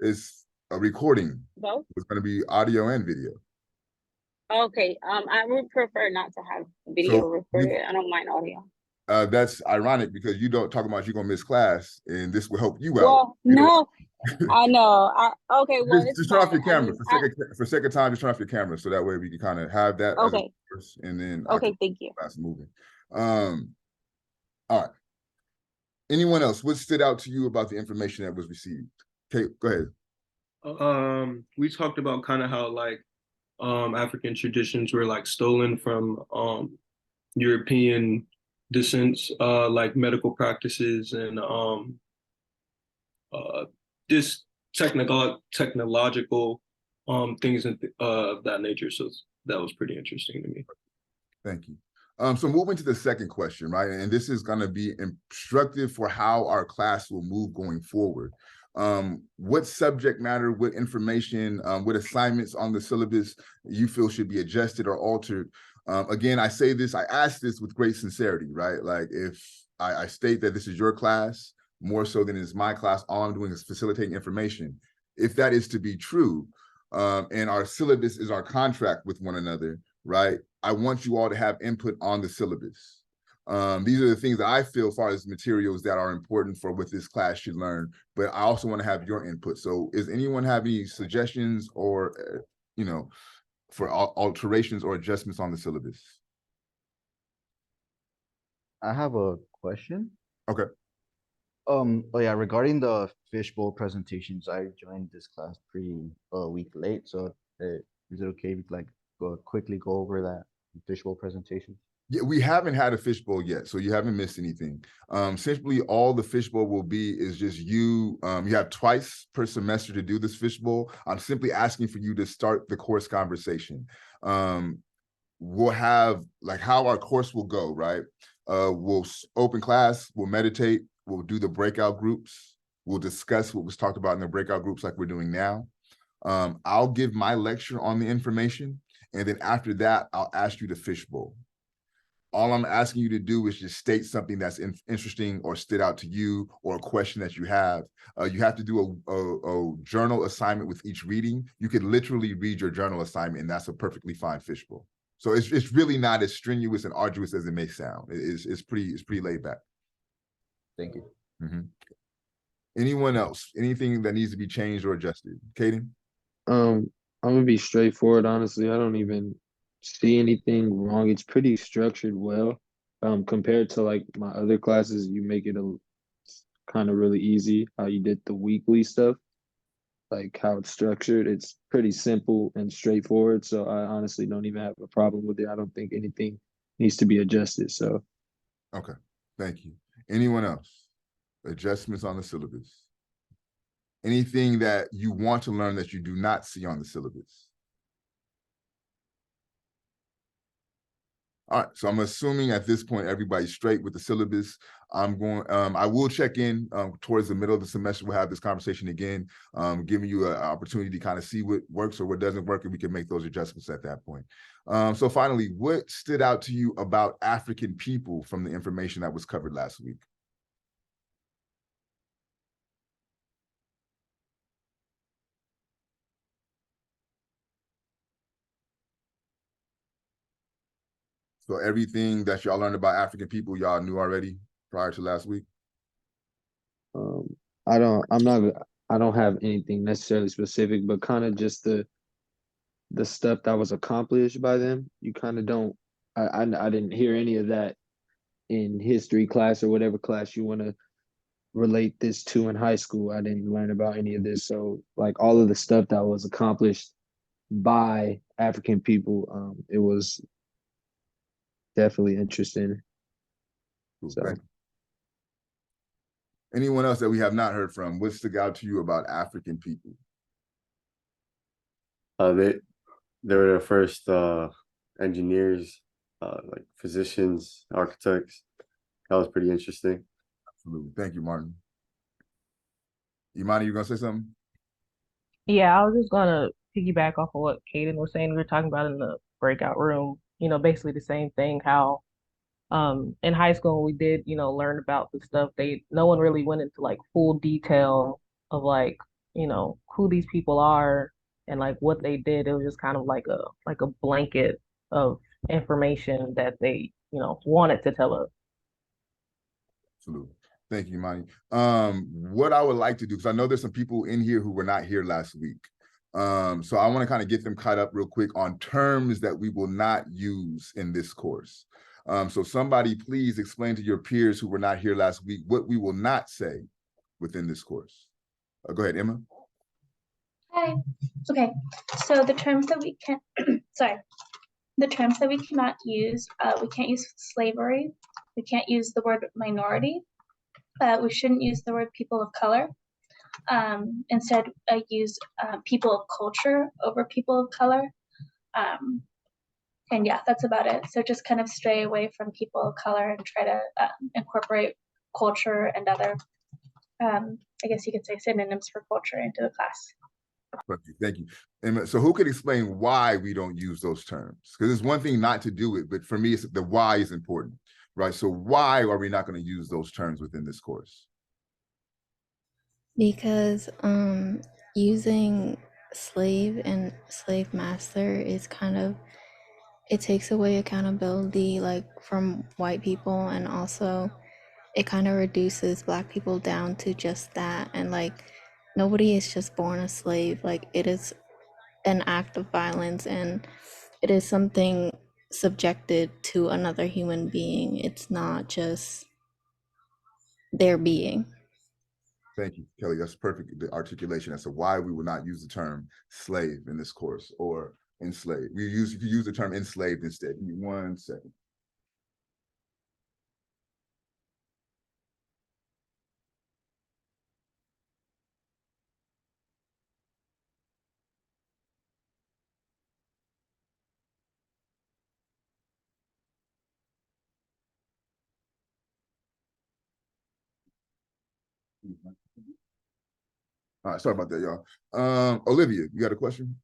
It's a recording. Both? It's going to be audio and video. Okay. I would prefer not to have video So recorded. I don't mind audio. that's ironic because you don't talk about you're going to miss class, and this will help you out. Well, You know, no, I know. Okay, well, it's just turn off fine. your I camera mean, for sake of time. Just turn off your camera so that way we can kind of have that as a okay. first, and then I can Okay, thank you. class moving. Um, all right. Anyone else? What stood out to you about the information that was received? Okay, go ahead. We talked about kind of how like African traditions were like stolen from European descents, like medical practices and just technological things of that nature. So that was pretty interesting to me. Thank you. So moving to the second question, right? And this is going to be instructive for how our class will move going forward. What subject matter, what information, what assignments on the syllabus you feel should be adjusted or altered? Again, I ask this with great sincerity, right? Like if I state that this is your class, more so than it's my class, all I'm doing is facilitating information. If that is to be true, and our syllabus is our contract with one another, right? I want you all to have input on the syllabus. These are the things that I feel as far as materials that are important for what this class should learn, but I also want to have your input. So is anyone have any suggestions or, for alterations or adjustments on the syllabus? I have a question. Okay. Oh yeah, regarding the fishbowl presentations, I joined this class a week late, so is it okay if we like quickly go over that fishbowl presentation? Yeah, we haven't had a fishbowl yet, so you haven't missed anything. Simply all the fishbowl will be is just you have twice per semester to do this fishbowl. I'm simply asking for you to start the course conversation. We'll have like how our course will go, right? We'll open class, we'll meditate, we'll do the breakout groups, we'll discuss what was talked about in the breakout groups like we're doing now. I'll give my lecture on the information, and then after that, I'll ask you to fishbowl. All I'm asking you to do is just state something that's interesting or stood out to you or a question that you have. You have to do a journal assignment with each reading. You could literally read your journal assignment, and that's a perfectly fine fishbowl. So it's really not as strenuous and arduous as it may sound. It's pretty laid back. Thank you. Mm-hmm. Anyone else? Anything that needs to be changed or adjusted? Kaden? I'm gonna be straightforward, honestly. I don't even see anything wrong. It's pretty structured well. Compared to like my other classes, you make it a kind of really easy how you did the weekly stuff, like how it's structured. It's pretty simple and straightforward. So I honestly don't even have a problem with it. I don't think anything needs to be adjusted. So okay, thank you. Anyone else? Adjustments on the syllabus? Anything that you want to learn that you do not see on the syllabus? All right, so I'm assuming at this point everybody's straight with the syllabus. I will check in towards the middle of the semester. We'll have this conversation again, giving you an opportunity to kind of see what works or what doesn't work, and we can make those adjustments at that point. So finally, what stood out to you about African people from the information that was covered last week? So everything that y'all learned about African people, y'all knew already prior to last week? I don't have anything necessarily specific, but kind of just the stuff that was accomplished by them. You kind of don't. I didn't hear any of that in history class or whatever class you want to relate this to in high school. I didn't learn about any of this. So like all of the stuff that was accomplished by African people, it was definitely interesting. Cool, So anyone else that we have not heard from, what stuck out to you about African people? They were the first engineers, like physicians, architects. That was pretty interesting. Absolutely. Thank you, Martin. Imani, you gonna say something? Yeah, I was just gonna piggyback off of what Kaden was saying. We were talking about in the breakout room, basically the same thing, how in high school we did, learn about the stuff. No one really went into like full detail of like you know, who these people are and like what they did. It was just kind of like a blanket of information that they, you know, wanted to tell us. Absolutely. Thank you, Imani. What I would like to do, because I know there's some people in here who were not here last week. So I want to kind of get them caught up real quick on terms that we will not use in this course. So somebody please explain to your peers who were not here last week what we will not say within this course. Go ahead, Emma. Hi. Okay. So the terms that we can, sorry, the terms that we cannot use, we can't use slavery. We can't use the word minority. We shouldn't use the word people of color. Instead, use people of culture over people of color. And yeah, that's about it. So just kind of stray away from people of color and try to incorporate culture and other, I guess you could say, synonyms for culture into the class. Perfect. Thank you. And so who could explain why we don't use those terms? Because it's one thing not to do it, but for me, it's the why is important, right? So why are we not going to use those terms within this course? Because using slave and slave master is kind of, it takes away accountability like from white people, and also it kind of reduces Black people down to just that. And like nobody is just born a slave. Like it is an act of violence, and it is something subjected to another human being. It's not just their being. Thank you, Kelly. That's perfect the articulation as to why we will not use the term slave in this course or enslaved. You could use the term enslaved instead. Give me 1 second. All right, sorry about that, y'all. Olivia, you got a question?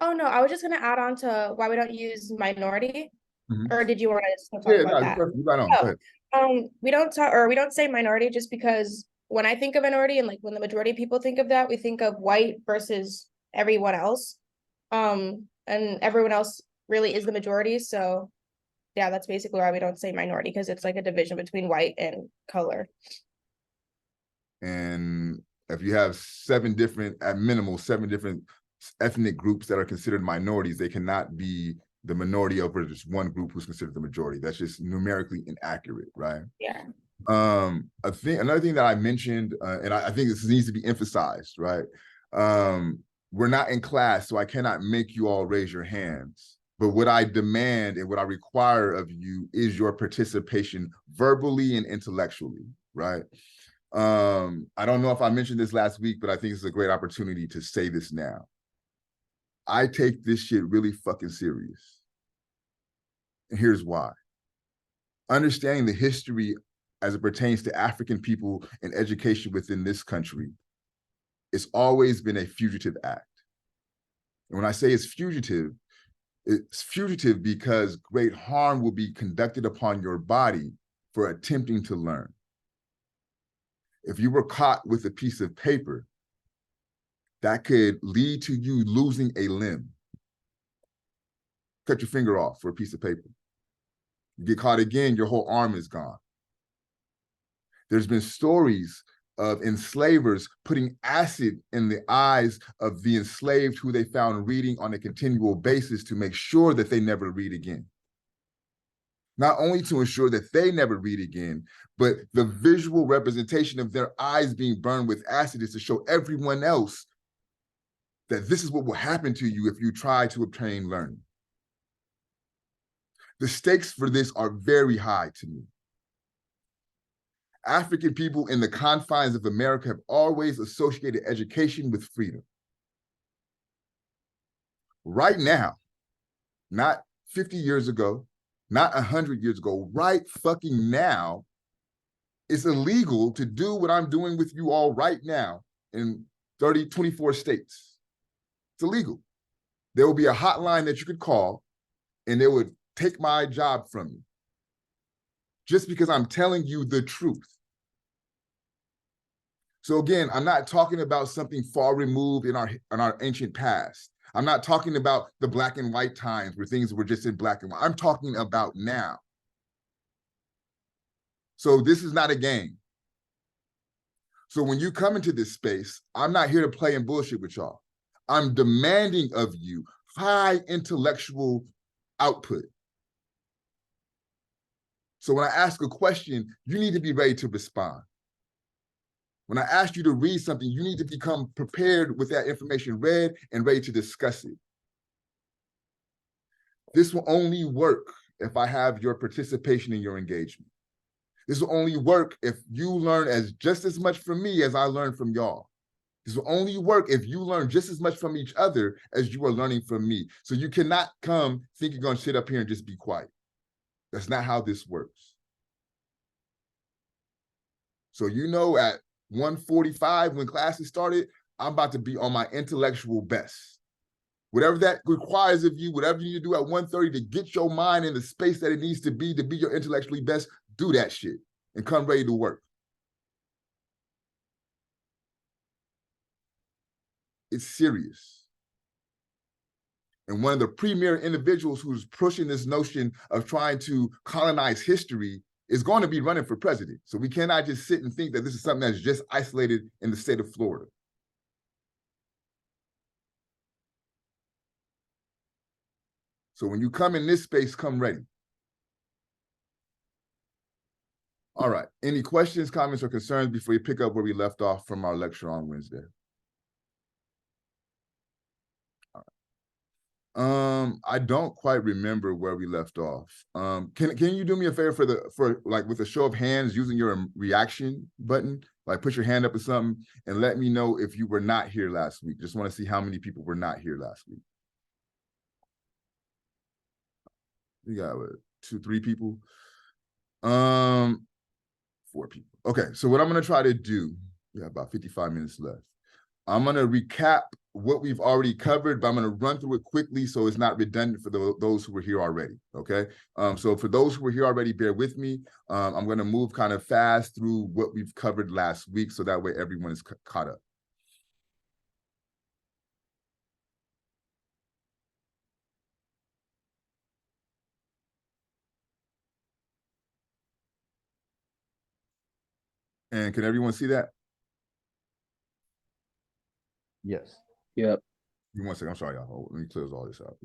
Oh no, I was just gonna add on to why we don't use minority. Or did you want to still talk about that? You got on. Go ahead. We don't talk, or we don't say minority just because when I think of minority and like when the majority of people think of that, we think of white versus everyone else. And everyone else really is the majority. So yeah, that's basically why we don't say minority, because it's like a division between white and color. And if you have at minimal, 7 different ethnic groups that are considered minorities, they cannot be the minority over just one group who's considered the majority. That's just numerically inaccurate, right? Yeah. Another thing that I mentioned, and I think this needs to be emphasized, right? We're not in class, so I cannot make you all raise your hands. But what I demand and what I require of you is your participation verbally and intellectually, right? I don't know if I mentioned this last week, but I think it's a great opportunity to say this now. I take this shit really fucking serious. And here's why. Understanding the history as it pertains to African people and education within this country, it's always been a fugitive act. And when I say it's fugitive because great harm will be conducted upon your body for attempting to learn. If you were caught with a piece of paper, that could lead to you losing a limb. Cut your finger off for a piece of paper. You get caught again, your whole arm is gone. There's been stories of enslavers putting acid in the eyes of the enslaved who they found reading on a continual basis to make sure that they never read again. Not only to ensure that they never read again, but the visual representation of their eyes being burned with acid is to show everyone else that this is what will happen to you if you try to obtain learning. The stakes for this are very high to me. African people in the confines of America have always associated education with freedom. Right now, not 50 years ago, not 100 years ago, right fucking now, it's illegal to do what I'm doing with you all right now in 24 states. It's illegal. There will be a hotline that you could call and they would take my job from you just because I'm telling you the truth. So again, I'm not talking about something far removed in our ancient past. I'm not talking about the black and white times where things were just in black and white. I'm talking about now. So this is not a game. So when you come into this space, I'm not here to play and bullshit with y'all. I'm demanding of you high intellectual output. So when I ask a question, you need to be ready to respond. When I ask you to read something, you need to become prepared with that information read and ready to discuss it. This will only work if I have your participation in your engagement. This will only work if you learn as just as much from me as I learn from y'all. This will only work if you learn just as much from each other as you are learning from me. So you cannot come think you're going to sit up here and just be quiet. That's not how this works. So you know at 1:45 when classes started, I'm about to be on my intellectual best. Whatever that requires of you, whatever you need to do at 1:30 to get your mind in the space that it needs to be your intellectually best, do that shit and come ready to work. It's serious. And one of the premier individuals who's pushing this notion of trying to colonize history is going to be running for president. So we cannot just sit and think that this is something that's just isolated in the state of Florida. So when you come in this space, come ready. All right. Any questions, comments, or concerns before we pick up where we left off from our lecture on Wednesday? I don't quite remember where we left off. Can you do me a favor for like with a show of hands using your reaction button, like put your hand up or something and let me know if you were not here last week. Just want to see how many people were not here last week. We got 2, 3 people. 4 people. Okay, so what I'm gonna try to do, we have about 55 minutes left. I'm going to recap what we've already covered, but I'm going to run through it quickly so it's not redundant for those who were here already, okay? So for those who were here already, bear with me. I'm going to move kind of fast through what we've covered last week so that way everyone is caught up. And can everyone see that? Yes. Yep. Give me 1 second. I'm sorry, y'all. Let me close all this out.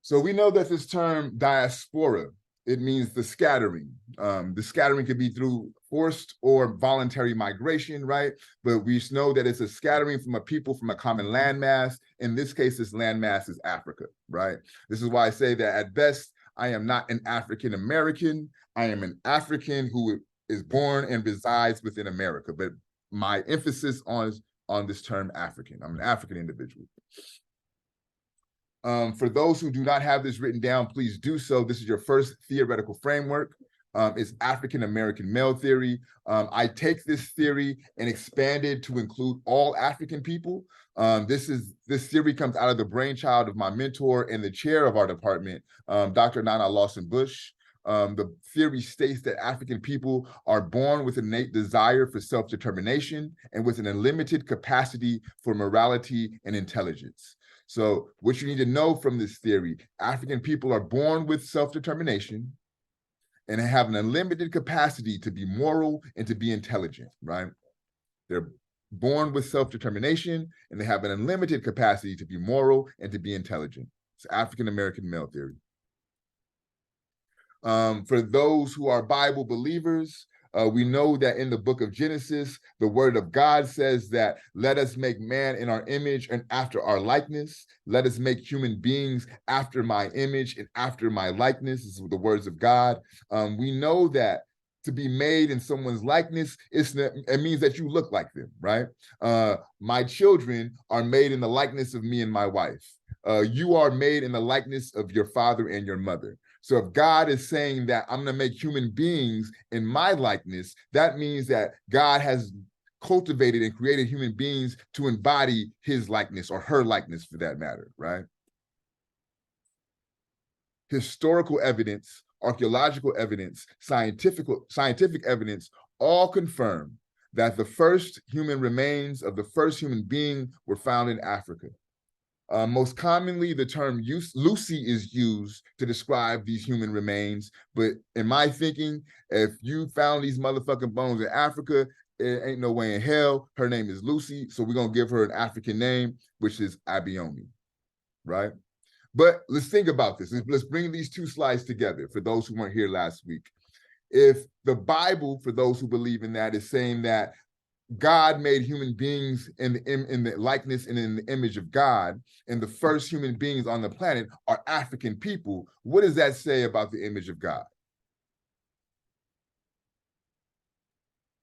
So we know that this term diaspora, it means the scattering. The scattering could be through forced or voluntary migration, right? But we know that it's a scattering from a people from a common landmass. In this case, this landmass is Africa, right? This is why I say that at best, I am not an African American. I am an African who is born and resides within America. But my emphasis on this term African. I'm an African individual. For those who do not have this written down, please do so. This is your first theoretical framework. It's African American male theory. I take this theory and expand it to include all African people. This theory comes out of the brainchild of my mentor and the chair of our department, Dr. Nana Lawson-Bush. The theory states that African people are born with innate desire for self-determination and with an unlimited capacity for morality and intelligence. So what you need to know from this theory, African people are born with self-determination and have an unlimited capacity to be moral and to be intelligent, right? They're born with self-determination and they have an unlimited capacity to be moral and to be intelligent. It's African-American male theory. For those who are Bible believers, we know that in the book of Genesis, the word of God says that let us make man in our image and after our likeness. Let us make human beings after my image and after my likeness. This is the words of God. We know that to be made in someone's likeness, it means that you look like them, right? My children are made in the likeness of me and my wife. You are made in the likeness of your father and your mother. So if God is saying that I'm going to make human beings in my likeness, that means that God has cultivated and created human beings to embody his likeness or her likeness for that matter, right? Historical evidence archaeological evidence, scientific evidence, all confirm that the first human remains of the first human being were found in Africa. Most commonly, the term Lucy is used to describe these human remains. But in my thinking, if you found these motherfucking bones in Africa, it ain't no way in hell her name is Lucy. So we're going to give her an African name, which is Abiomi, right? But let's think about this. Let's bring these two slides together for those who weren't here last week. If the Bible, for those who believe in that, is saying that God made human beings in the likeness and in the image of God, and the first human beings on the planet are African people, what does that say about the image of God?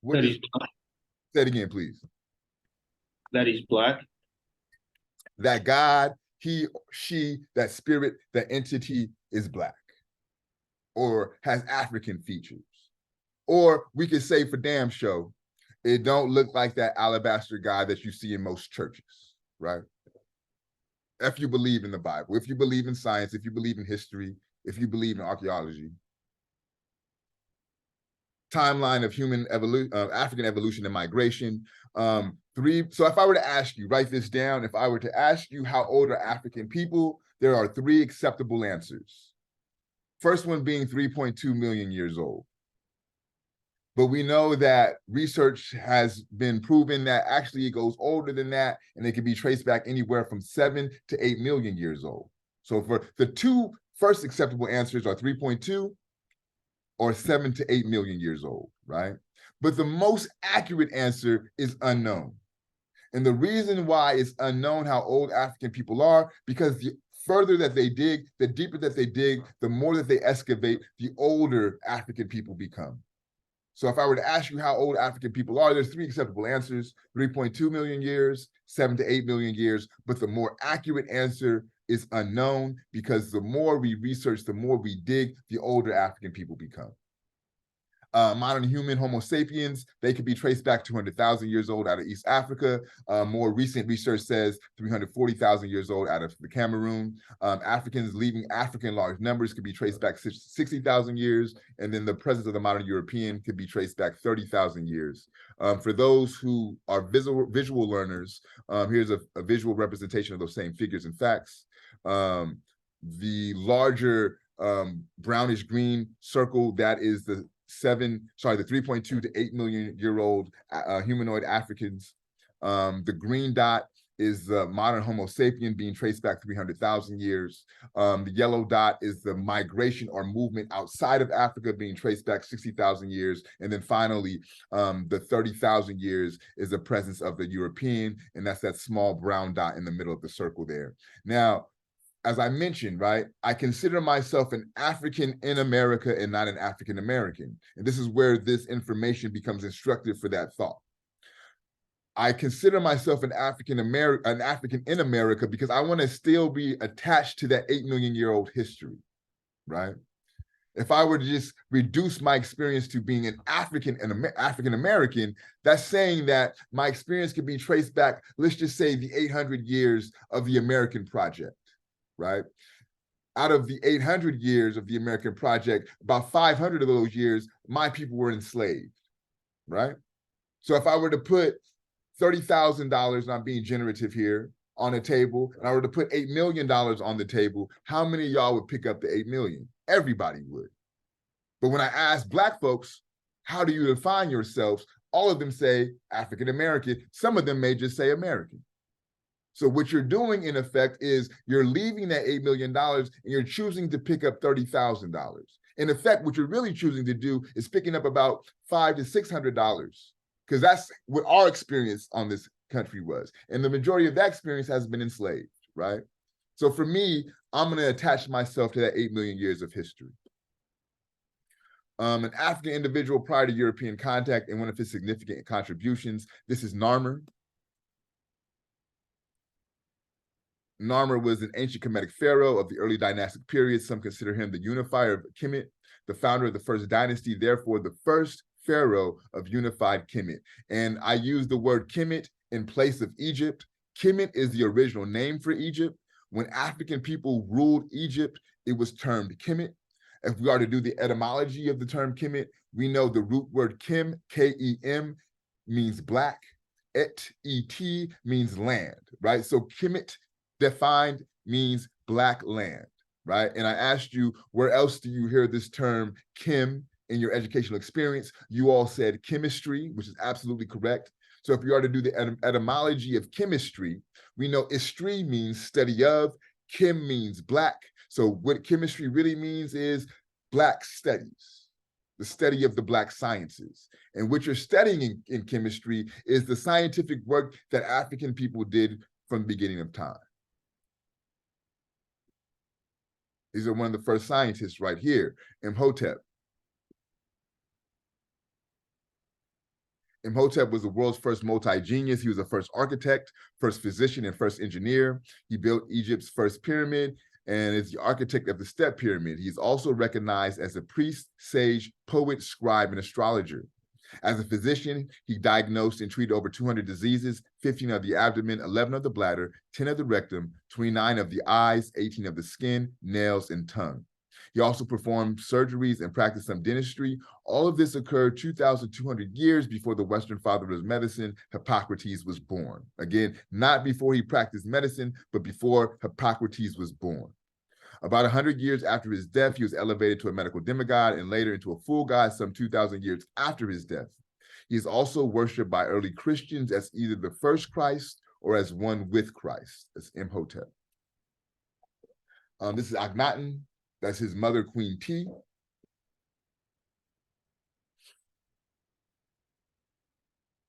What is, say it again, please. That he's Black. That God, he, she, that spirit, that entity is Black or has African features. Or we could say for damn show, it don't look like that alabaster guy that you see in most churches, right? If you believe in the Bible, if you believe in science, if you believe in history, if you believe in archaeology. Timeline of human evolution, African evolution and migration. So if I were to ask you, write this down, if I were to ask you how old are African people, there are 3 acceptable answers. First one being 3.2 million years old. But we know that research has been proven that actually it goes older than that, and it can be traced back anywhere from 7 to 8 million years old. So for the 2 first acceptable answers are 3.2 or 7 to 8 million years old, right? But the most accurate answer is unknown. And the reason why it's unknown how old African people are, because the further that they dig, the deeper that they dig, the more that they excavate, the older African people become. So if I were to ask you how old African people are, there's 3 acceptable answers: 3.2 million years, 7 to 8 million years. But the more accurate answer is unknown, because the more we research, the more we dig, the older African people become. Modern human Homo sapiens, they could be traced back 200,000 years old out of East Africa. More recent research says 340,000 years old out of the Cameroon. Africans leaving Africa in large numbers could be traced back 60,000 years. And then the presence of the modern European could be traced back 30,000 years. For those who are visual learners, here's a visual representation of those same figures and facts. The larger brownish green circle, that is the 3.2 to 8 million year old humanoid Africans. The green dot is the modern Homo sapien being traced back 300,000 years. The yellow dot is the migration or movement outside of Africa being traced back 60,000 years. And then finally, the 30,000 years is the presence of the European, and that's that small brown dot in the middle of the circle there. Now, as I mentioned, right, I consider myself an African in America and not an African American. And this is where this information becomes instructive for that thought. I consider myself an African in America because I want to still be attached to that 8 million year old history, right? If I were to just reduce my experience to being an African American, that's saying that my experience can be traced back, let's just say, the 800 years of the American project. Right? Out of the 800 years of the American project, about 500 of those years, my people were enslaved, right? So if I were to put $30,000, and I'm being generative here, on a table, and I were to put $8 million on the table, how many of y'all would pick up the 8 million? Everybody would. But when I ask Black folks, how do you define yourselves? All of them say African American. Some of them may just say American. So what you're doing, in effect, is you're leaving that $8 million and you're choosing to pick up $30,000. In effect, what you're really choosing to do is picking up about $500 to $600, because that's what our experience on this country was. And the majority of that experience has been enslaved, right? So for me, I'm going to attach myself to that 8 million years of history. An African individual prior to European contact and one of his significant contributions, this is Narmer. Narmer was an ancient Kemetic pharaoh of the early dynastic period. Some consider him the unifier of Kemet, the founder of the first dynasty, therefore the first pharaoh of unified Kemet. And I use the word Kemet in place of Egypt. Kemet is the original name for Egypt. When African people ruled Egypt, it was termed Kemet. If we are to do the etymology of the term Kemet, we know the root word Kem, K-E-M, means black. Et means land, right? So Kemet defined means black land, right? And I asked you, where else do you hear this term Kim in your educational experience? You all said chemistry, which is absolutely correct. So if you are to do the etymology of chemistry, we know istri means study of, Kim means black. So what chemistry really means is black studies, the study of the black sciences. And what you're studying in chemistry is the scientific work that African people did from the beginning of time. These are one of the first scientists right here, Imhotep. Imhotep was the world's first multi-genius. He was the first architect, first physician, and first engineer. He built Egypt's first pyramid and is the architect of the Step Pyramid. He's also recognized as a priest, sage, poet, scribe, and astrologer. As a physician, he diagnosed and treated over 200 diseases, 15 of the abdomen, 11 of the bladder, 10 of the rectum, 29 of the eyes, 18 of the skin, nails, and tongue. He also performed surgeries and practiced some dentistry. All of this occurred 2,200 years before the Western father of medicine, Hippocrates, was born. Again, not before he practiced medicine, but before Hippocrates was born. About 100 years after his death, he was elevated to a medical demigod and later into a full god some 2,000 years after his death. He is also worshipped by early Christians as either the first Christ or as one with Christ, as Imhotep. This is Akhenaten. That's his mother, Queen T.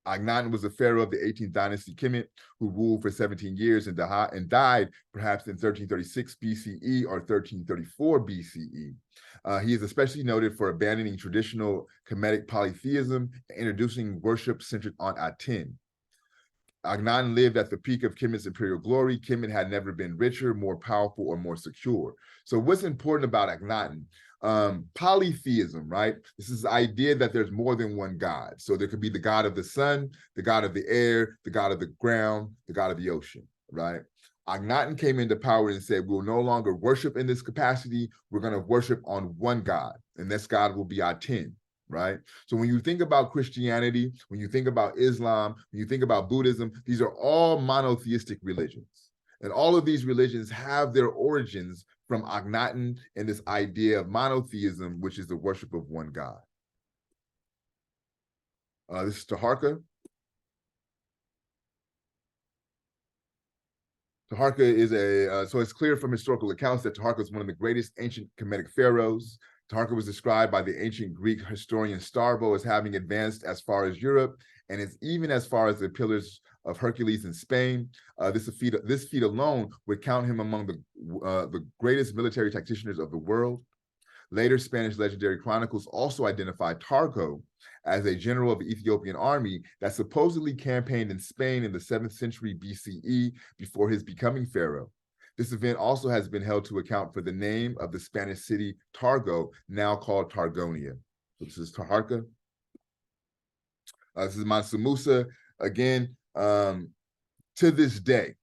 Akhenaten was the pharaoh of the 18th dynasty Kemet, who ruled for 17 years and died perhaps in 1336 BCE or 1334 BCE. He is especially noted for abandoning traditional Kemetic polytheism and introducing worship centered on Aten. Akhenaten lived at the peak of Kemet's imperial glory. Kemet had never been richer, more powerful, or more secure. So what's important about Akhenaten? Polytheism, right? This is the idea that there's more than one God. So there could be the God of the sun, the God of the air, the God of the ground, the God of the ocean, right? Akhenaten came into power and said, we'll no longer worship in this capacity. We're going to worship on one God, and this God will be Aten. Right? So when you think about Christianity, when you think about Islam, when you think about Buddhism, these are all monotheistic religions. And all of these religions have their origins from Akhenaten and this idea of monotheism, which is the worship of one God. This is Taharqa. Taharqa is so it's clear from historical accounts that Taharqa is one of the greatest ancient Kemetic pharaohs. Taharqa was described by the ancient Greek historian Strabo as having advanced as far as Europe, and it's even as far as the Pillars of Hercules in Spain. This feat alone would count him among the greatest military tacticians of the world. Later Spanish legendary chronicles also identified Tarko as a general of the Ethiopian army that supposedly campaigned in Spain in the 7th century BCE before his becoming pharaoh. This event also has been held to account for the name of the Spanish city Targo, now called Targonia. So this is Taharqa. This is Mansa Musa. Again, to this day,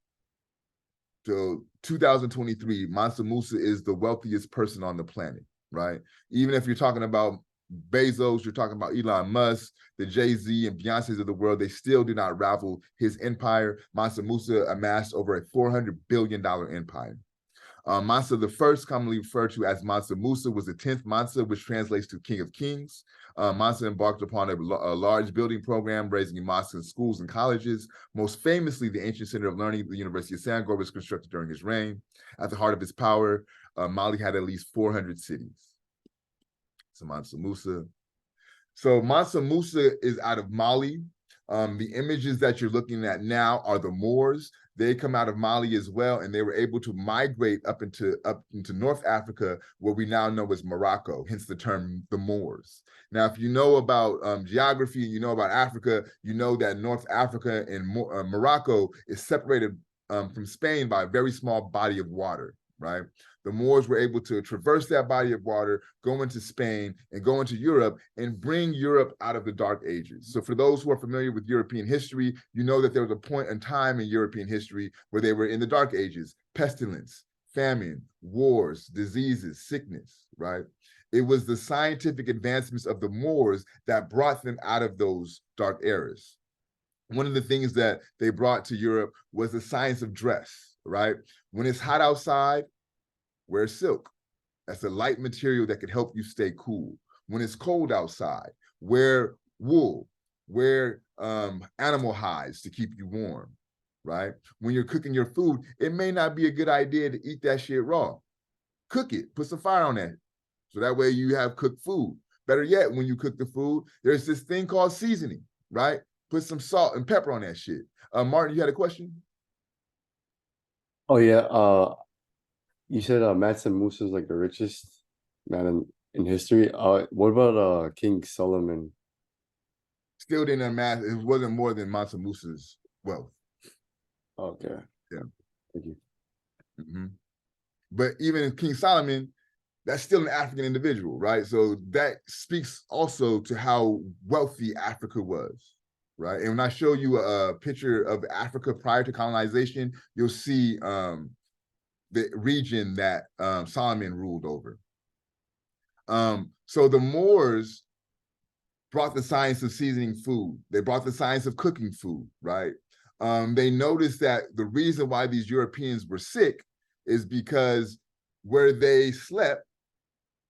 so 2023, Mansa Musa is the wealthiest person on the planet, right? Even if you're talking about Bezos, you're talking about Elon Musk, the Jay-Z and Beyonce's of the world, they still do not rival his empire. Mansa Musa amassed over a $400 billion empire. Mansa the first, commonly referred to as Mansa Musa, was the 10th Mansa, which translates to King of Kings. Mansa embarked upon a large building program, raising mosques and schools and colleges. Most famously, the ancient center of learning, the University of Sangor, was constructed during his reign. At the heart of his power, Mali had at least 400 cities. So Mansa Musa. So Mansa Musa is out of Mali. The images that you're looking at now are the Moors. They come out of Mali as well, and they were able to migrate up into North Africa, what we now know as Morocco, hence the term the Moors. Now, if you know about geography, you know about Africa, you know that North Africa and Morocco is separated from Spain by a very small body of water, right? The Moors were able to traverse that body of water, go into Spain and go into Europe and bring Europe out of the Dark Ages. So for those who are familiar with European history, you know that there was a point in time in European history where they were in the Dark Ages, pestilence, famine, wars, diseases, sickness, right? It was the scientific advancements of the Moors that brought them out of those dark eras. One of the things that they brought to Europe was the science of dress, right? When it's hot outside, wear silk. That's a light material that can help you stay cool. When it's cold outside, wear wool, wear animal hides to keep you warm, right? When you're cooking your food, it may not be a good idea to eat that shit raw. Cook it, put some fire on that. So that way you have cooked food. Better yet, when you cook the food, there's this thing called seasoning, right? Put some salt and pepper on that shit. Martin, you had a question? Oh yeah, you said Mansa Musa is like the richest man in history. What about King Solomon? Still didn't amass, it wasn't more than Mansa Musa's wealth. Okay. Yeah. Thank you. Mm-hmm. But even King Solomon, that's still an African individual, right? So that speaks also to how wealthy Africa was, right? And when I show you a picture of Africa prior to colonization, you'll see the region that Solomon ruled over. So the Moors brought the science of seasoning food. They brought the science of cooking food, right? They noticed that the reason why these Europeans were sick is because where they slept,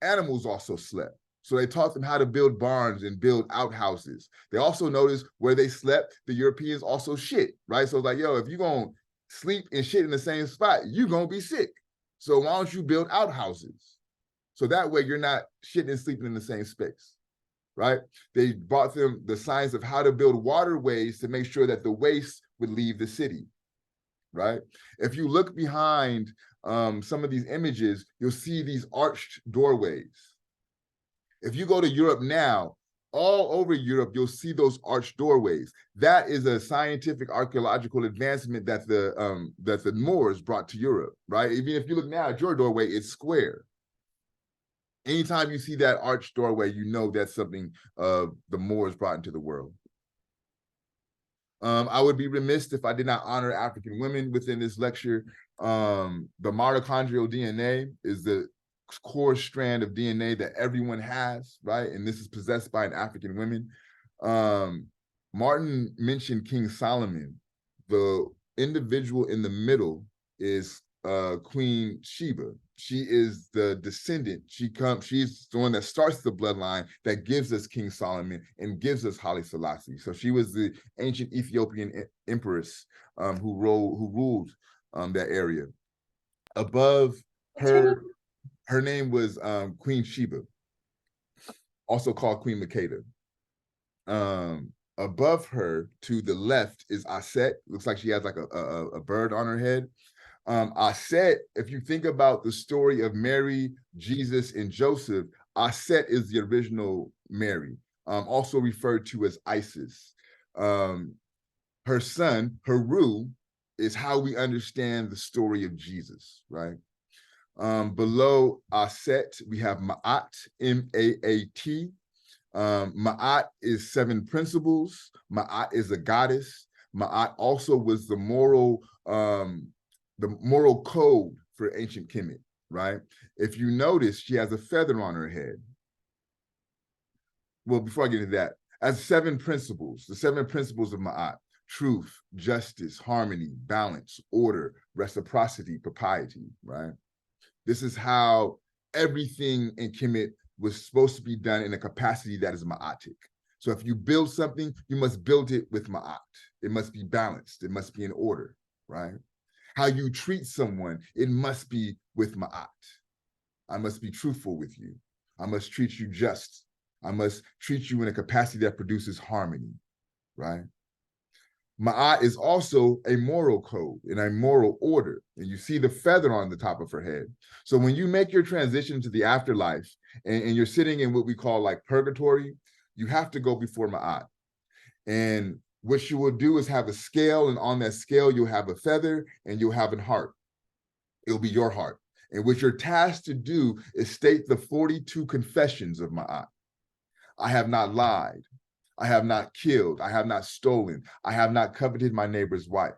animals also slept. So they taught them how to build barns and build outhouses. They also noticed where they slept, the Europeans also shit, right? So it's like, yo, if you're gonna sleep and shit in the same spot, you're gonna be sick. So why don't you build outhouses? So that way you're not shitting and sleeping in the same space, right? They brought them the science of how to build waterways to make sure that the waste would leave the city, right? If you look behind some of these images, you'll see these arched doorways. If you go to Europe now, all over Europe, you'll see those arched doorways. That is a scientific archaeological advancement that the Moors brought to Europe, right? Even if you look now at your doorway, it's square. Anytime you see that arched doorway, you know that's something the Moors brought into the world. I would be remiss if I did not honor African women within this lecture. The mitochondrial DNA is the core strand of DNA that everyone has, right? And this is possessed by an African woman. Martin mentioned King Solomon. The individual in the middle is Queen Sheba. She is the descendant. She's the one that starts the bloodline that gives us King Solomon and gives us Haile Selassie. So she was the ancient Ethiopian empress who ruled that area. Above her name was Queen Sheba, also called Queen Makeda. Above her to the left is Aset. Looks like she has like a bird on her head. Aset, if you think about the story of Mary, Jesus, and Joseph, Aset is the original Mary, also referred to as Isis. Her son, Heru, is how we understand the story of Jesus, right? Below Aset, we have Ma'at, M-A-A-T. Ma'at is 7 principles. Ma'at is a goddess. Ma'at also was the moral code for ancient Kemet, right? If you notice, she has a feather on her head. Well, before I get into that, as 7 principles, the 7 principles of Ma'at: truth, justice, harmony, balance, order, reciprocity, propriety, right? This is how everything in Kemet was supposed to be done in a capacity that is Ma'atic. So if you build something, you must build it with Ma'at. It must be balanced. It must be in order, right? How you treat someone, it must be with Ma'at. I must be truthful with you. I must treat you just. I must treat you in a capacity that produces harmony, right? Ma'at is also a moral code and a moral order. And you see the feather on the top of her head. So when you make your transition to the afterlife and you're sitting in what we call like purgatory, you have to go before Ma'at. And what you will do is have a scale, and on that scale, you'll have a feather and you'll have a heart. It'll be your heart. And what you're tasked to do is state the 42 confessions of Ma'at. I have not lied. I have not killed. I have not stolen. I have not coveted my neighbor's wife.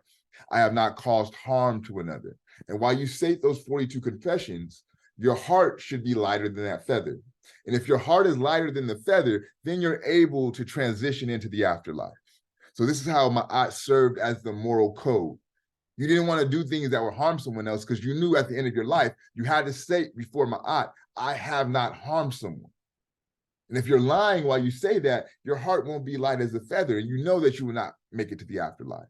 I have not caused harm to another. And while you state those 42 confessions, your heart should be lighter than that feather. And if your heart is lighter than the feather, then you're able to transition into the afterlife. So this is how Ma'at served as the moral code. You didn't want to do things that would harm someone else because you knew at the end of your life, you had to say before Ma'at, I have not harmed someone. And if you're lying while you say that, your heart won't be light as a feather, and you know that you will not make it to the afterlife.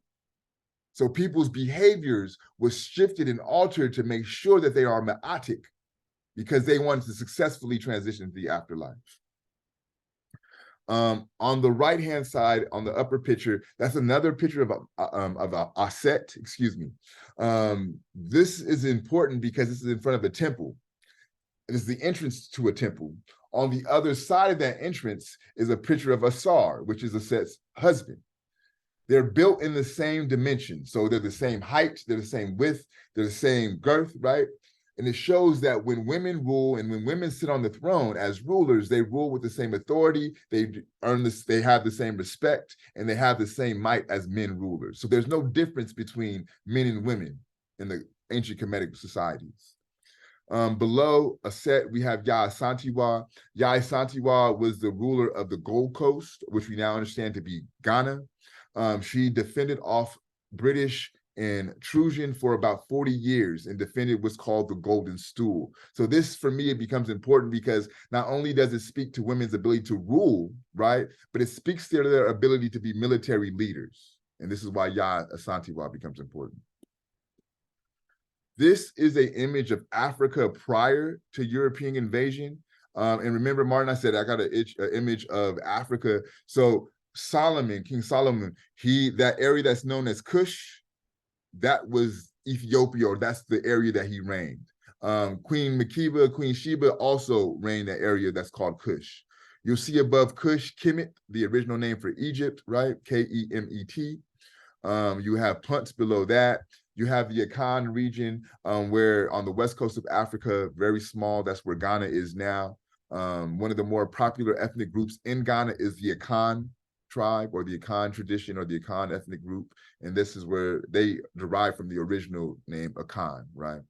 So people's behaviors was shifted and altered to make sure that they are ma'atic, because they wanted to successfully transition to the afterlife. On the right-hand side, on the upper picture, that's another picture of a aset, excuse me. This is important because this is in front of a temple. It is the entrance to a temple. On the other side of that entrance is a picture of Asar, which is Aset's husband. They're built in the same dimension. So they're the same height, they're the same width, they're the same girth, right? And it shows that when women rule and when women sit on the throne as rulers, they rule with the same authority, they earn this, they have the same respect, and they have the same might as men rulers. So there's no difference between men and women in the ancient Kemetic societies. Below Aset, we have Yaa Asantewaa. Yaa Asantewaa was the ruler of the Gold Coast, which we now understand to be Ghana. She defended off British intrusion for about 40 years and defended what's called the Golden Stool. So this, for me, it becomes important because not only does it speak to women's ability to rule, right, but it speaks to their ability to be military leaders. And this is why Yaa Asantewaa becomes important. This is an image of Africa prior to European invasion. And remember, Martin, I said I got an image of Africa. So Solomon, King Solomon, that area that's known as Kush, that was Ethiopia, or that's the area that he reigned. Queen Makeba, Queen Sheba also reigned that area that's called Kush. You'll see above Kush, Kemet, the original name for Egypt, right? K-E-M-E-T. You have Punt below that. You have the Akan region, where on the west coast of Africa, very small, that's where Ghana is now. One of the more popular ethnic groups in Ghana is the Akan tribe, or the Akan tradition, or the Akan ethnic group. And this is where they derive from the original name Akan, right?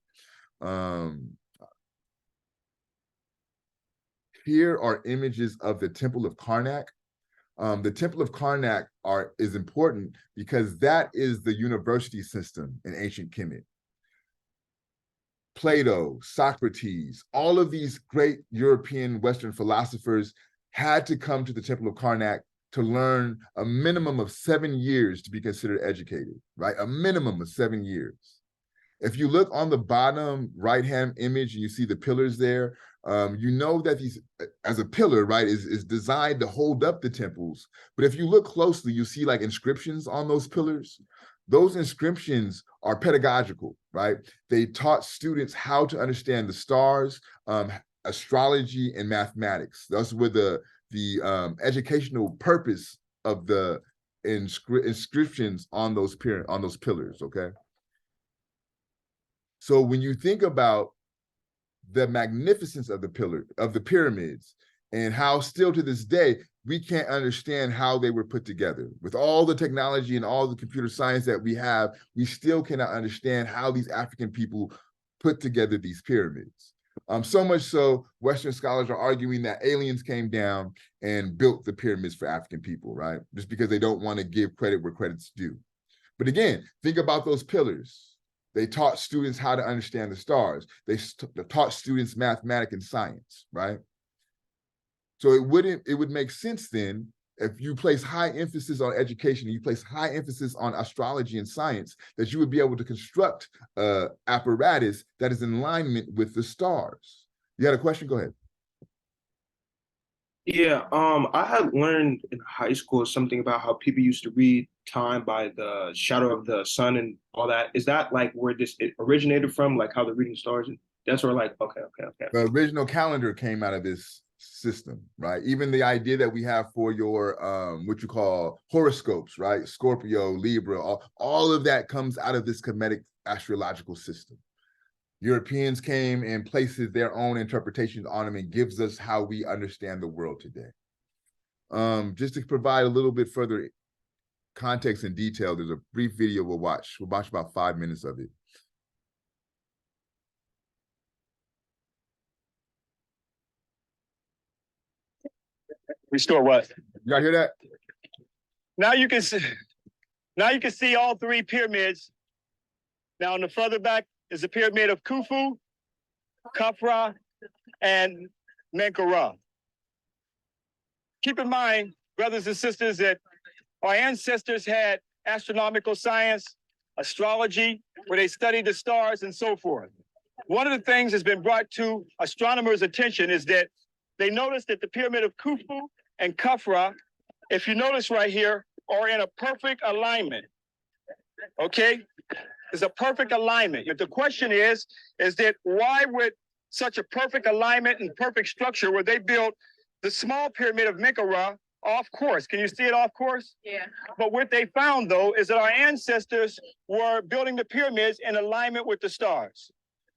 Here are images of the Temple of Karnak. The Temple of Karnak is important because that is the university system in ancient Kemet. Plato, Socrates, all of these great European Western philosophers had to come to the Temple of Karnak to learn a minimum of 7 years to be considered educated, right? A minimum of 7 years. If you look on the bottom right-hand image and you see the pillars there, you know that these, as a pillar, right, is designed to hold up the temples. But if you look closely, you see like inscriptions on those pillars. Those inscriptions are pedagogical, right? They taught students how to understand the stars, astrology, and mathematics. That's where the educational purpose of the inscriptions on those pillars, okay? So when you think about the magnificence of the pyramids, and how still to this day, we can't understand how they were put together. With all the technology and all the computer science that we have, we still cannot understand how these African people put together these pyramids. So much so, Western scholars are arguing that aliens came down and built the pyramids for African people, right? Just because they don't want to give credit where credit's due. But again, think about those pillars. They taught students how to understand the stars. They taught students mathematics and science, right? So it would make sense then, if you place high emphasis on education, you place high emphasis on astrology and science, that you would be able to construct apparatus that is in alignment with the stars. You had a question? Go ahead. Yeah, I had learned in high school something about how people used to read time by the shadow of the sun and all that. Is that like where it originated from, like how they're reading stars? And that's where, like, okay. The original calendar came out of this system, right? Even the idea that we have for your what you call horoscopes, right? Scorpio, Libra, all of that comes out of this Kemetic astrological system. Europeans came and places their own interpretations on them and gives us how we understand the world today. Just to provide a little bit further context and detail, there's a brief video we'll watch. We'll watch about 5 minutes of it. Restore what? You gotta hear that? Now you can see all three pyramids. Now on the further back is the pyramid of Khufu, Khafra, and Menkaure. Keep in mind, brothers and sisters, that our ancestors had astronomical science, astrology, where they studied the stars and so forth. One of the things that's been brought to astronomers' attention is that they noticed that the pyramid of Khufu and Khafra, if you notice right here, are in a perfect alignment. Okay? It's a perfect alignment. But the question is that why would such a perfect alignment and perfect structure where they built the small pyramid of Menkaure off course? Can you see it off course? Yeah. But what they found, though, is that our ancestors were building the pyramids in alignment with the stars,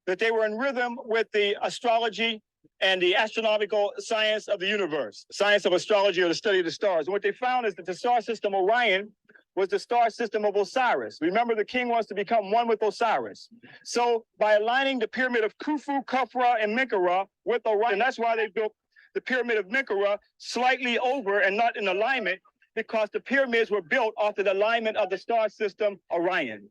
that they were in rhythm with the astrology and the astronomical science of the universe, science of astrology or the study of the stars. And what they found is that the star system Orion was the star system of Osiris. Remember, the king wants to become one with Osiris. So by aligning the pyramid of Khufu, Khafra, and Menkaure with Orion, that's why they built the pyramid of Menkaure slightly over and not in alignment, because the pyramids were built off of the alignment of the star system Orion.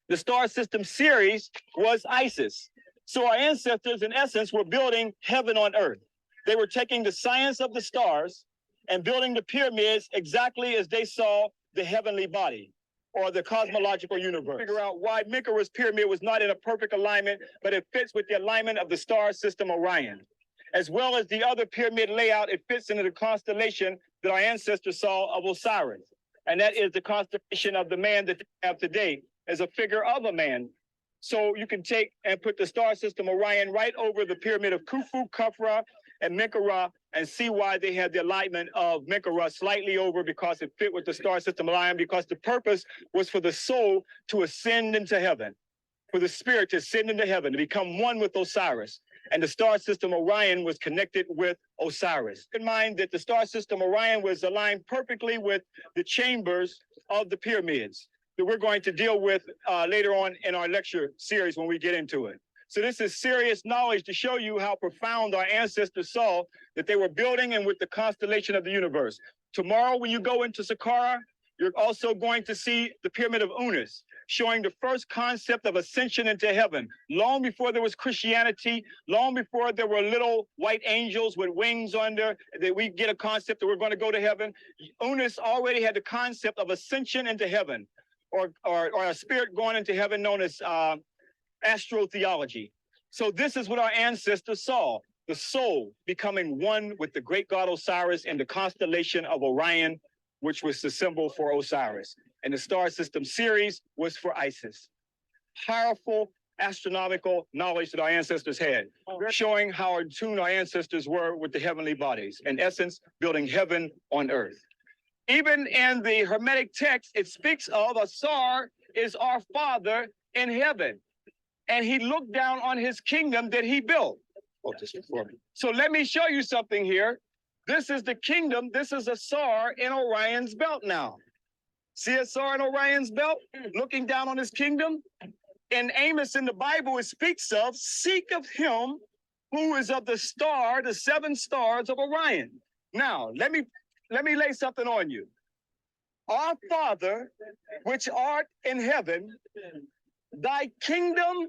The star system Ceres was Isis. So our ancestors, in essence, were building heaven on earth. They were taking the science of the stars and building the pyramids exactly as they saw the heavenly body or the cosmological universe. Figure out why Menkaure's pyramid was not in a perfect alignment, but it fits with the alignment of the star system Orion. As well as the other pyramid layout, it fits into the constellation that our ancestors saw of Osiris. And that is the constellation of the man that they have today as a figure of a man. So you can take and put the star system Orion right over the pyramid of Khufu, Khafra, and Menkaure and see why they had the alignment of Menkaure slightly over, because it fit with the star system Orion, because the purpose was for the soul to ascend into heaven, for the spirit to ascend into heaven, to become one with Osiris. And the star system Orion was connected with Osiris. Keep in mind that the star system Orion was aligned perfectly with the chambers of the pyramids that we're going to deal with later on in our lecture series when we get into it. So this is serious knowledge to show you how profound our ancestors saw that they were building and with the constellation of the universe. Tomorrow, when you go into Saqqara, you're also going to see the pyramid of Unas, showing the first concept of ascension into heaven. Long before there was Christianity, long before there were little white angels with wings under, that we get a concept that we're going to go to heaven. Unas already had the concept of ascension into heaven, or a spirit going into heaven, known as astrotheology. So this is what our ancestors saw, the soul becoming one with the great god Osiris in the constellation of Orion, which was the symbol for Osiris. And the star system Ceres was for Isis. Powerful astronomical knowledge that our ancestors had, showing how in tune our ancestors were with the heavenly bodies. In essence, building heaven on earth. Even in the Hermetic text, it speaks of Asar is our father in heaven. And he looked down on his kingdom that he built. Oh, this is for me. So let me show you something here. This is the kingdom. This is Asar in Orion's belt now. See Asar in Orion's belt, looking down on his kingdom? In Amos in the Bible, it speaks of, seek of him who is of the star, the 7 stars of Orion. Now, let me lay something on you. Our Father, which art in heaven, thy kingdom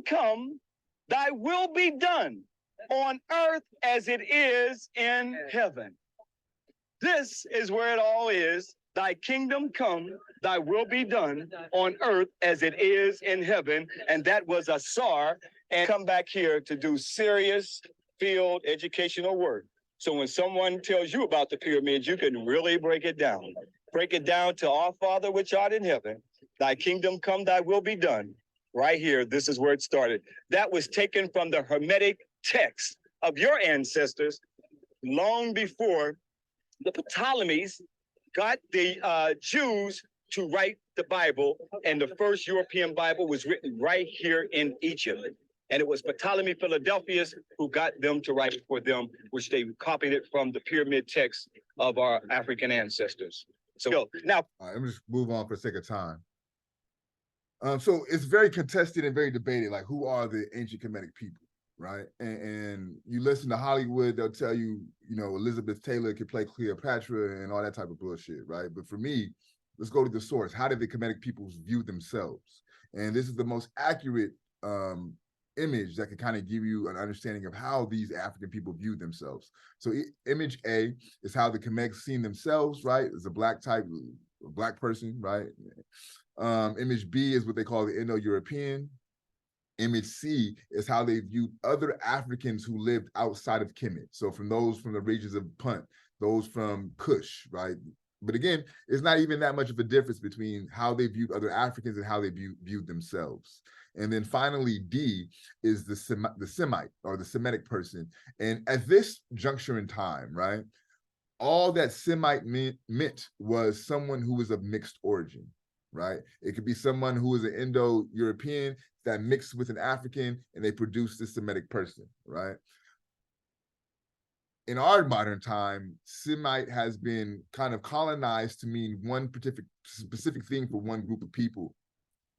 come, thy will be done on earth as it is in heaven. This is where it all is. Thy kingdom come, thy will be done on earth as it is in heaven. And that was Asar. And come back here to do serious field educational work. So when someone tells you about the pyramids, you can really break it down. Break it down to our Father which art in heaven. Thy kingdom come, thy will be done. Right here, this is where it started. That was taken from the Hermetic text of your ancestors long before the Ptolemies got the Jews to write the Bible. And the first European Bible was written right here in Egypt. And it was Ptolemy Philadelphus who got them to write it for them, which they copied it from the pyramid text of our African ancestors. So now, let me just move on for the sake of time. So it's very contested and very debated, like who are the ancient Kemetic people? right? And you listen to Hollywood, they'll tell you, you know, Elizabeth Taylor could play Cleopatra and all that type of bullshit, right? But for me, let's go to the source. How did the Kemetic peoples view themselves? And this is the most accurate image that can kind of give you an understanding of how these African people view themselves. So image A is how the Kemetics seen themselves, right? As a black type, a black person, right? Image B is what they call the Indo-European. Image C is how they viewed other Africans who lived outside of Kemet. So from those from the regions of Punt, those from Kush, right? But again, it's not even that much of a difference between how they viewed other Africans and how they viewed themselves. And then finally, D is the Semite or the Semitic person. And at this juncture in time, right, all that Semite meant was someone who was of mixed origin, right? It could be someone who was an Indo-European that mixed with an African and they produced this Semitic person, right? In our modern time, Semite has been kind of colonized to mean one specific thing for one group of people.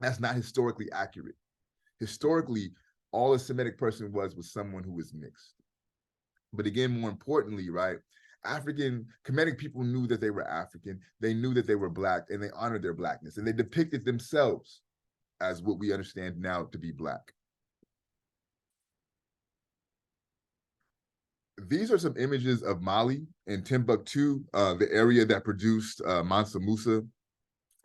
That's not historically accurate. Historically, all a Semitic person was someone who was mixed. But again, more importantly, right, African Kemetic people knew that they were African, they knew that they were black, and they honored their blackness, and they depicted themselves as what we understand now to be black. These are some images of Mali and Timbuktu, the area that produced Mansa Musa.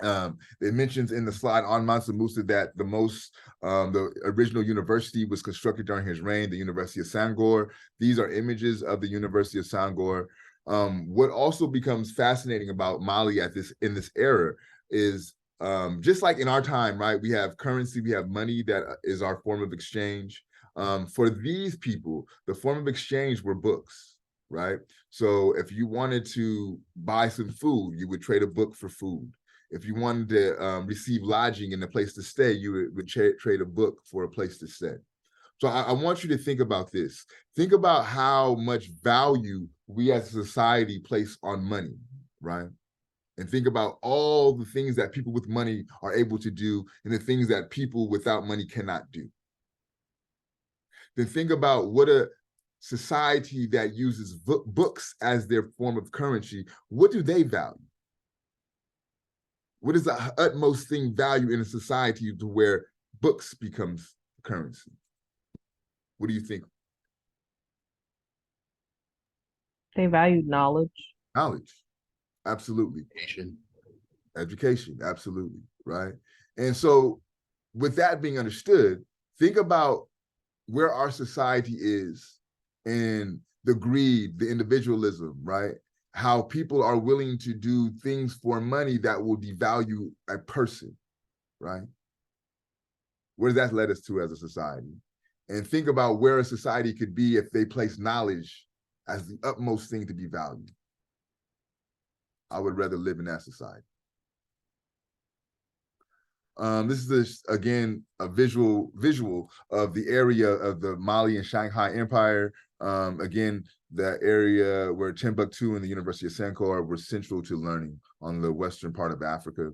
It mentions in the slide on Mansa Musa that the original university was constructed during his reign, the University of Sangor. These are images of the University of Sangor. What also becomes fascinating about Mali in this era is just like in our time, right? We have currency, we have money that is our form of exchange. For these people, the form of exchange were books, right? So if you wanted to buy some food, you would trade a book for food. If you wanted to receive lodging and a place to stay, you would trade a book for a place to stay. So I want you to think about this. Think about how much value we as a society place on money, right? And think about all the things that people with money are able to do and the things that people without money cannot do. Then think about what a society that uses books as their form of currency, what do they value? What is the utmost thing value in a society to where books becomes currency? What do you think? They valued knowledge. Knowledge, absolutely. Education, absolutely, right? And so with that being understood, think about where our society is and the greed, the individualism, right? How people are willing to do things for money that will devalue a person, right? Where does that lead us to as a society? And think about where a society could be if they place knowledge as the utmost thing to be valued. I would rather live in that society. This is again a visual of the area of the Mali and Shanghai Empire. Again, the area where Timbuktu and the University of Sankore were central to learning on the western part of Africa.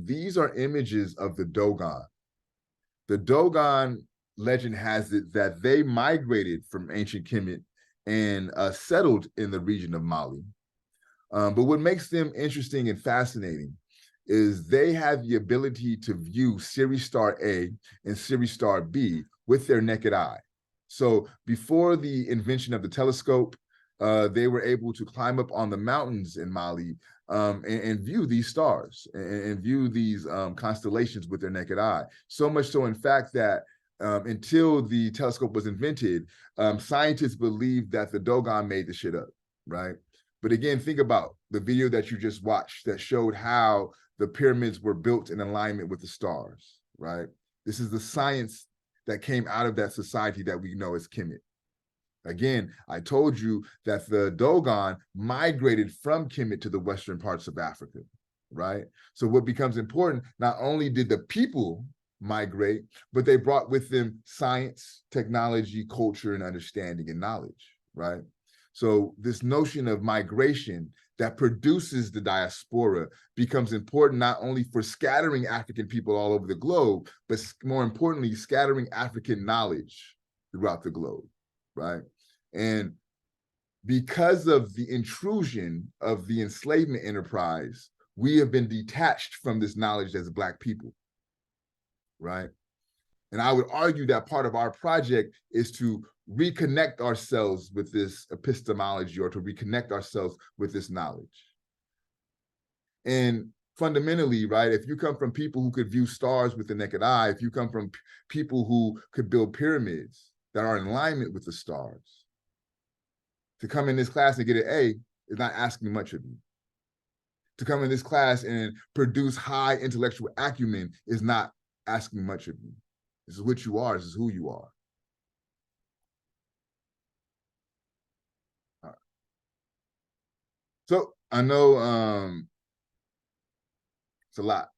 These are images of the Dogon. The Dogon legend has it that they migrated from ancient Kemet and settled in the region of Mali. But what makes them interesting and fascinating is they have the ability to view Sirius Star A and Sirius Star B with their naked eye. So before the invention of the telescope, they were able to climb up on the mountains in Mali and view these stars and view these constellations with their naked eye. So much so, in fact, that until the telescope was invented, scientists believed that the Dogon made the shit up, right? But again, think about the video that you just watched that showed how the pyramids were built in alignment with the stars, right? This is the science that came out of that society that we know as Kemet. Again, I told you that the Dogon migrated from Kemet to the western parts of Africa, right? So what becomes important, not only did the people migrate, but they brought with them science, technology, culture, and understanding and knowledge, right? So this notion of migration that produces the diaspora becomes important not only for scattering African people all over the globe, but more importantly, scattering African knowledge throughout the globe, right? And because of the intrusion of the enslavement enterprise, we have been detached from this knowledge as Black people, right? And I would argue that part of our project is to reconnect ourselves with this epistemology, or to reconnect ourselves with this knowledge. And fundamentally, right, if you come from people who could view stars with the naked eye, if you come from people who could build pyramids that are in alignment with the stars, to come in this class and get an A is not asking much of you. To come in this class and produce high intellectual acumen is not asking much of you. This is what you are. This is who you are. All right. So I know it's a lot.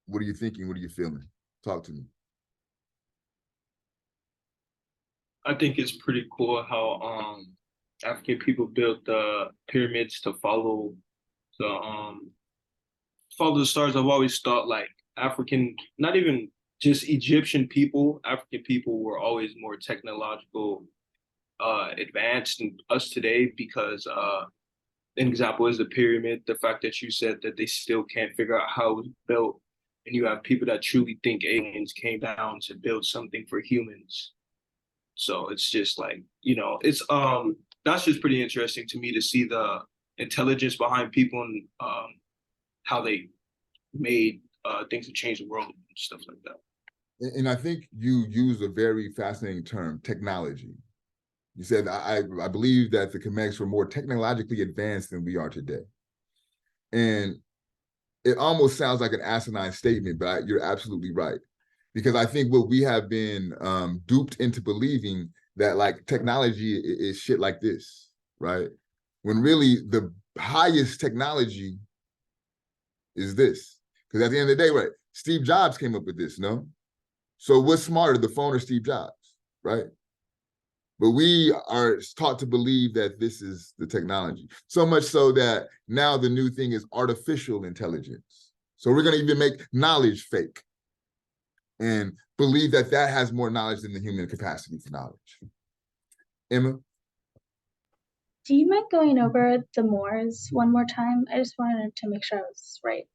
What are you thinking? What are you feeling? Talk to me. I think it's pretty cool how African people built the pyramids to follow the stars. I've always thought like African, not even just Egyptian people, African people were always more technological advanced than us today, because an example is the pyramid. The fact that you said that they still can't figure out how it was built, and you have people that truly think aliens came down to build something for humans. So it's just like, it's that's just pretty interesting to me to see the intelligence behind people, and how they made things to change the world and stuff like that. And I think you use a very fascinating term, technology. You said, I believe that the Khmers were more technologically advanced than we are today. And it almost sounds like an asinine statement, but you're absolutely right. Because I think what we have been duped into believing that like technology is shit like this, right? When really the highest technology is this. Because at the end of the day, right, Steve Jobs came up with this, no? So what's smarter, the phone or Steve Jobs, right? But we are taught to believe that this is the technology. So much so that now the new thing is artificial intelligence. So we're going to even make knowledge fake and believe that that has more knowledge than the human capacity for knowledge. Emma? Do you mind going over the Moors one more time? I just wanted to make sure I was right.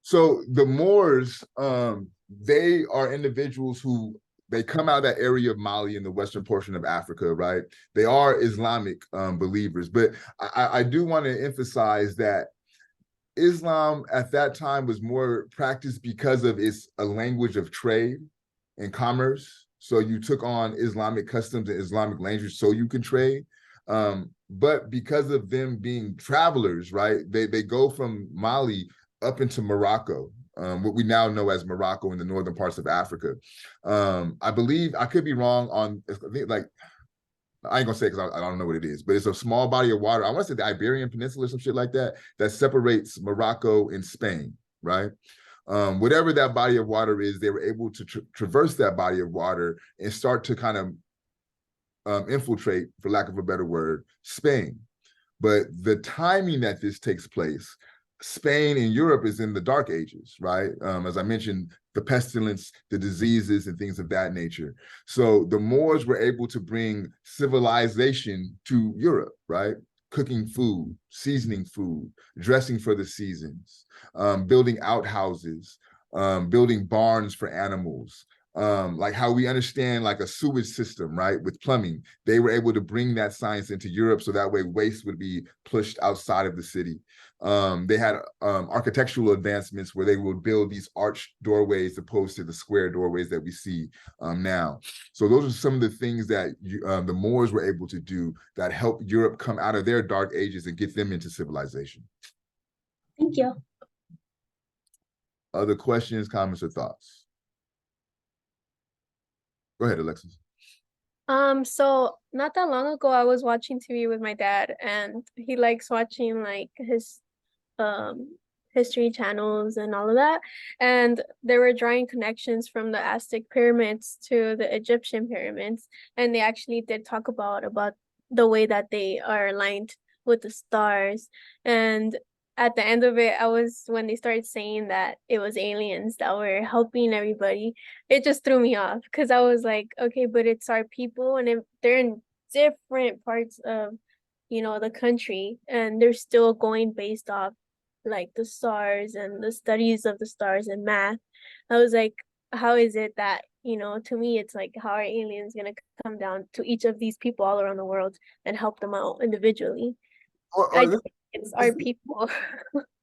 So the Moors, they are individuals who, they come out of that area of Mali in the western portion of Africa, right? They are Islamic believers, but I do want to emphasize that Islam at that time was more practiced because of it's a language of trade and commerce. So you took on Islamic customs and Islamic language so you can trade. But because of them being travelers, right? They go from Mali up into Morocco, what we now know as Morocco in the northern parts of Africa. I believe, I could be wrong on, I think like, I ain't gonna say because I don't know what it is, but it's a small body of water. I want to say the Iberian Peninsula or some shit like that, that separates Morocco and Spain, right? Whatever that body of water is, they were able to traverse that body of water and start to kind of infiltrate, for lack of a better word, Spain. But the timing that this takes place, Spain and Europe is in the Dark Ages, right? As I mentioned, the pestilence, the diseases, and things of that nature. So the Moors were able to bring civilization to Europe, right? Cooking food, seasoning food, dressing for the seasons, building outhouses, building barns for animals, like how we understand like a sewage system, right? With plumbing, they were able to bring that science into Europe so that way waste would be pushed outside of the city. They had architectural advancements where they would build these arched doorways opposed to the square doorways that we see now. So those are some of the things that the Moors were able to do that helped Europe come out of their dark ages and get them into civilization. Thank you. Other questions, comments, or thoughts? Go ahead, Alexis. So not that long ago, I was watching TV with my dad, and he likes watching like his history channels and all of that. And they were drawing connections from the Aztec pyramids to the Egyptian pyramids, and they actually did talk about the way that they are aligned with the stars. And at the end of it, when they started saying that it was aliens that were helping everybody, it just threw me off because I was like, okay, but it's our people and they're in different parts of, the country, and they're still going based off like the stars and the studies of the stars and math. I was like, how is it that, to me, it's like, how are aliens going to come down to each of these people all around the world and help them out individually? I think it's our people.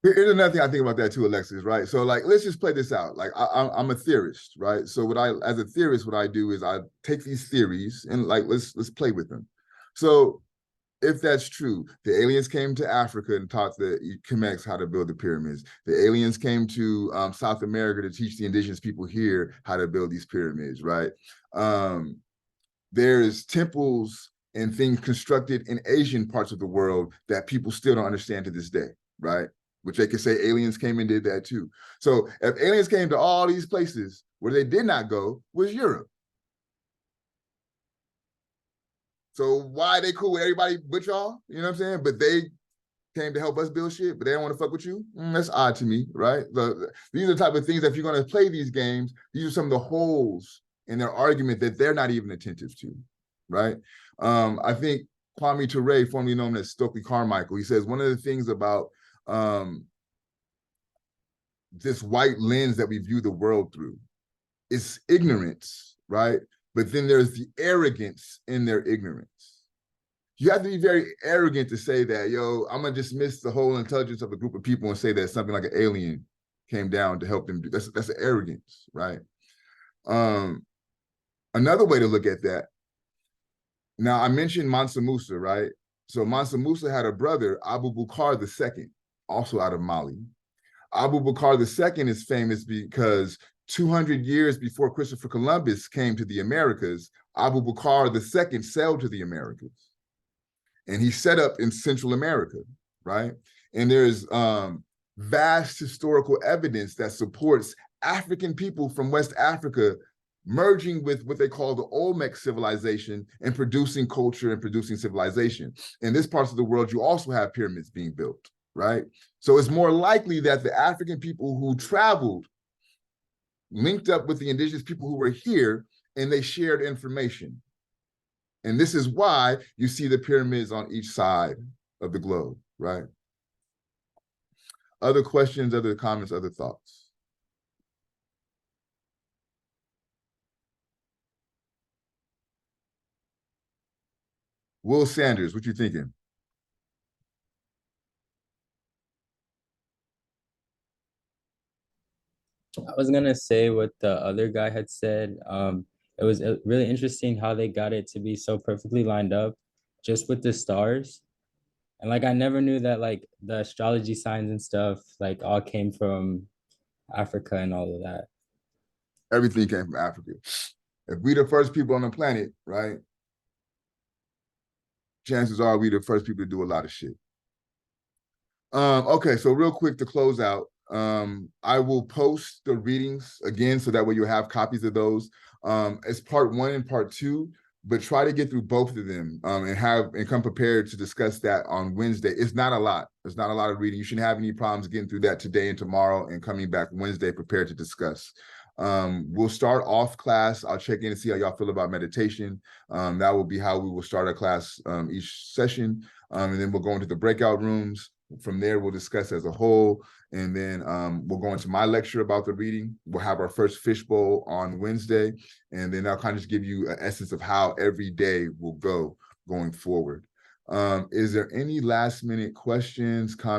Here's another thing I think about that too, Alexis, right? So like, let's just play this out. Like I'm a theorist, right? So as a theorist, what I do is I take these theories and like, let's play with them. So if that's true, the aliens came to Africa and taught the Kemex how to build the pyramids. The aliens came to South America to teach the indigenous people here how to build these pyramids, right? There's temples and things constructed in Asian parts of the world that people still don't understand to this day, right? Which they could say aliens came and did that too. So if aliens came to all these places, where they did not go was Europe. So why they cool with everybody but y'all? You know what I'm saying? But they came to help us build shit, but they don't want to fuck with you? That's odd to me, right? These are the type of things that if you're going to play these games, these are some of the holes in their argument that they're not even attentive to, right? I think Kwame Ture, formerly known as Stokely Carmichael, he says one of the things about this white lens that we view the world through is ignorance, right? But then there's the arrogance in their ignorance. You have to be very arrogant to say that, yo, I'm gonna dismiss the whole intelligence of a group of people and say that something like an alien came down to help them do that's an arrogance, right? Another way to look at that. Now I mentioned Mansa Musa, right? So Mansa Musa had a brother, Abu Bakr II, also out of Mali. Abu Bakr II is famous because 200 years before Christopher Columbus came to the Americas, Abu Bakr II sailed to the Americas. And he set up in Central America, right? And there's vast historical evidence that supports African people from West Africa merging with what they call the Olmec civilization and producing culture and producing civilization. In this part of the world, you also have pyramids being built, right? So it's more likely that the African people who traveled linked up with the indigenous people who were here and they shared information. And this is why you see the pyramids on each side of the globe, right? Other questions, other comments, other thoughts? Will Sanders, what you thinking? I was gonna say what the other guy had said. It was really interesting how they got it to be so perfectly lined up just with the stars. And like I never knew that like the astrology signs and stuff like all came from Africa and all of that. Everything came from Africa. If we the first people on the planet, right? Chances are we the first people to do a lot of shit. Okay, so real quick to close out, I will post the readings again so that way you'll have copies of those. It's part 1 and part 2, but try to get through both of them and come prepared to discuss that on Wednesday. It's not a lot. It's not a lot of reading. You shouldn't have any problems getting through that today and tomorrow and coming back Wednesday prepared to discuss. We'll start off class. I'll check in and see how y'all feel about meditation. That will be how we will start our class each session. And then we'll go into the breakout rooms. From there, we'll discuss as a whole. And then we'll go into my lecture about the reading. We'll have our first fishbowl on Wednesday. And then I'll kind of just give you an essence of how every day will go going forward. Is there any last minute questions, comments?